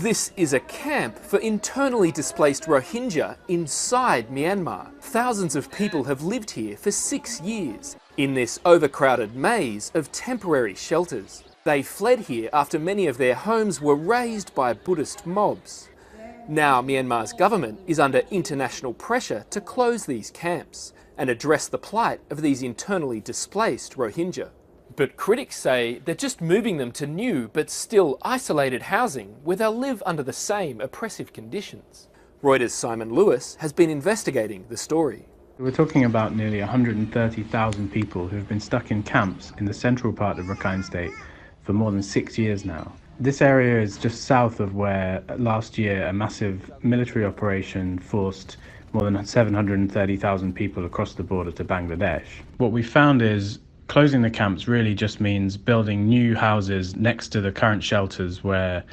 This is a camp for internally displaced Rohingya inside Myanmar. Thousands of people have lived here for 6 years, in this overcrowded maze of temporary shelters. They fled here after many of their homes were razed by Buddhist mobs. Now Myanmar's government is under international pressure to close these camps and address the plight of these internally displaced Rohingya. But critics say they're just moving them to new but still isolated housing where they'll live under the same oppressive conditions. Reuters' Simon Lewis has been investigating the story. We're talking about nearly 130,000 people who have been stuck in camps in the central part of Rakhine state for more than 6 years now. This area is just south of where last year a massive military operation forced more than 730,000 people across the border to Bangladesh. What we found is closing the camps really just means building new houses next to the current shelters where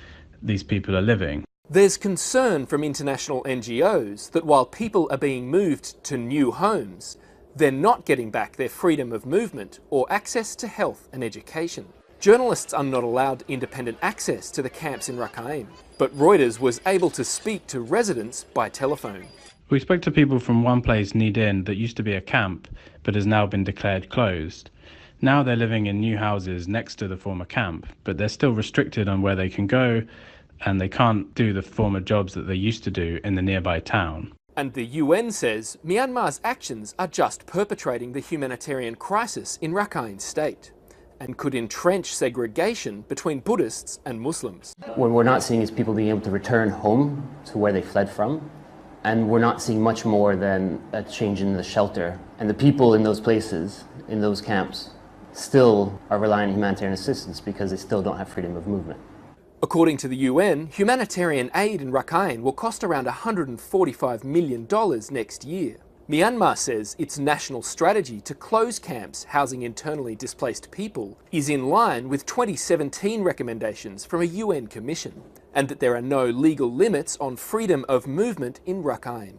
these people are living. There's concern from international NGOs that while people are being moved to new homes, they're not getting back their freedom of movement or access to health and education. Journalists are not allowed independent access to the camps in Rakhine, but Reuters was able to speak to residents by telephone. We spoke to people from one place, Nidin, that used to be a camp but has now been declared closed. Now they're living in new houses next to the former camp, but they're still restricted on where they can go and they can't do the former jobs that they used to do in the nearby town. And the UN says Myanmar's actions are just perpetrating the humanitarian crisis in Rakhine state and could entrench segregation between Buddhists and Muslims. What we're not seeing is people being able to return home to where they fled from. And we're not seeing much more than a change in the shelter. And the people in those places, in those camps, still are relying on humanitarian assistance because they still don't have freedom of movement. According to the UN, humanitarian aid in Rakhine will cost around $145 million next year. Myanmar says its national strategy to close camps housing internally displaced people is in line with 2017 recommendations from a UN commission, and that there are no legal limits on freedom of movement in Rakhine.